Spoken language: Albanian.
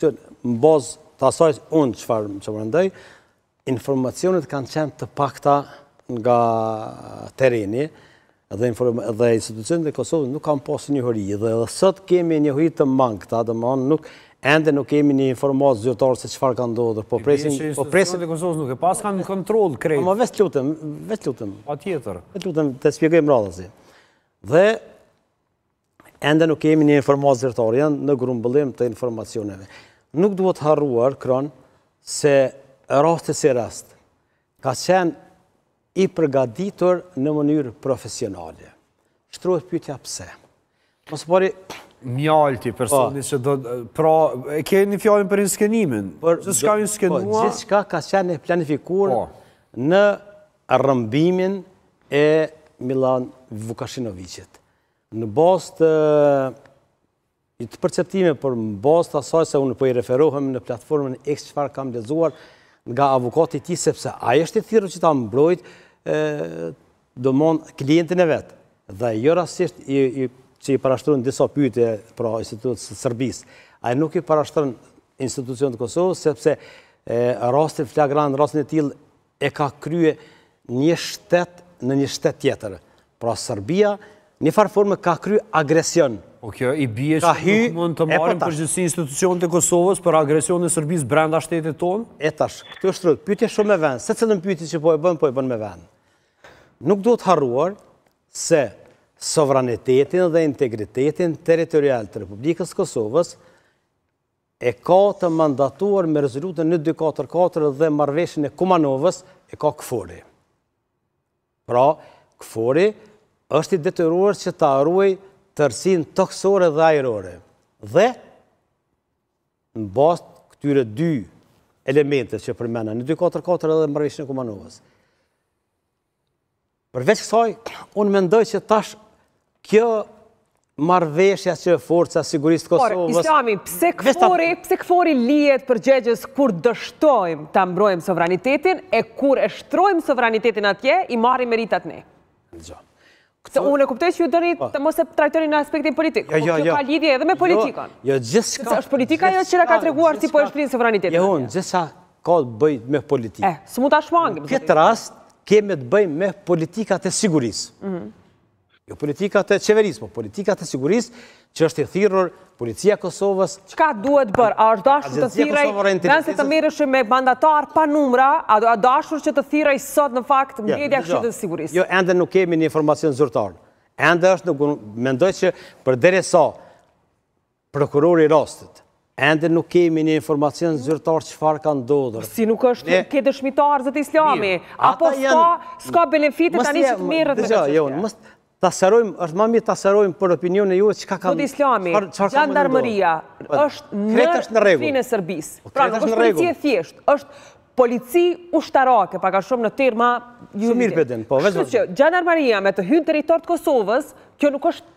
që në bazë të asaj unë që mendoj, informacionet kanë qenë të pakta nga tereni dhe institucionet e Kosovës nuk kanë pasur njohuri dhe sot kemi njohuri të mangëta, ende nuk kemi një informatë zyrtarë se çfarë ka ndodhur. Po presim. Institucionet e Kosovës nuk e pas kanë kontroll krejt. Ma vetë lutem. Patjetër. Vetë lutem të shpjegojmë radhësi. Dhe ende nuk kemi një informatë zyrtarë, janë në grumbullim të informacioneve. Nuk duhet harruar kron se rasti si rast ka qenë i përgatitur në mënyrë profesionale. Shtrohet pyetja pse. Mos pari mjalti personi që do pra e keni fjalën për inskenimin. Gjithçka ju skenua. Gjithçka ka qenë planifikuar në rrëmbimin e Milan Vukashinovicit. Në bazë të perceptime për bazë të asaj se unë po i referohem në platformën X çfarë kam lexuar nga avukati i tij sepse ai është i thirrur që ta mbrojt domon klientin e vet. Dhe jo rastisht që i parashtron disa pyetje pra institutët së Serbisë. Ai nuk i parashtron institucionet të Kosovës sepse rastin flagrant, rastin e tillë e ka krye një shtet në një shtet tjetër. Pra Serbia në farë forme ka kryer agresion. Po kjo i bie që nuk mund të marrin përgjegjësi institucionet e Kosovës për agresionin e Serbisë brenda shtetit tonë? E tash, këtë është pyetje shumë me vend. Secilën pyetje që po e bën me vend. Nuk duhet harruar se sovranitetin dhe integritetin territorial të Republikës Kosovës e ka të mandatuar me rezolutën 1244 dhe marrëveshjen e Kumanovës e ka KFOR-i. Pra, KFOR-i është i detyruar që ta ruajë tërësinë toksore dhe ajrore. Dhe në bazë këtyre dy elemente që përmenda, 1244 dhe marrëveshjen e Kumanovës. Përveç kësaj, unë mendoj që tash kjo marrëveshja që forca sigurisë të Kosovës... Por, Islami, pse KFOR-i lihet përgjegjës kur dështojmë ta mbrojmë sovranitetin e kur e shtrojmë sovranitetin atje, i marrim meritat ne? Se unë e kuptoj që ju dëni të mos e trajtoni në aspektin politik. Po kjo ka lidhje edhe me politikën. Jo, gjithçka... është politika jo që na ka treguar si po e shtrinë sovranitetin. Jo, gjithçka ka të bëjë me politikë. Së mund ta shmangim. Këtë rast kemi të bëjmë me politikat e sigurisë. Jo politikat e qeverisë, po politikat e sigurisë që është i thirrur policia e Kosovës. Çka duhet bërë? A është dashur të thirrej nëse të merresh me mandatar pa numra, a dashur që të thirrej sot në fakt mbledhja e Këshillit të Sigurisë? Jo, ende nuk kemi një informacion zyrtar. Ende është mendoj që përderisa prokurori i rastit ende nuk kemi një informacion zyrtar çfarë ka ndodhur. Si nuk është ke dëshmitar zot Islami, apo s'ka benefite tani që të merret me këtë. Ta serojmë, është më mirë ta serojmë për opinionin e juve çka ka. Zot Islami, Jandarmeria është në rregull e Serbisë. Pra nuk është polici e thjesht, është polici ushtarake, pak a shumë në terma juridike. Mirë, po, Kështu që Jandarmeria me të hyrë në territor të Kosovës, kjo nuk është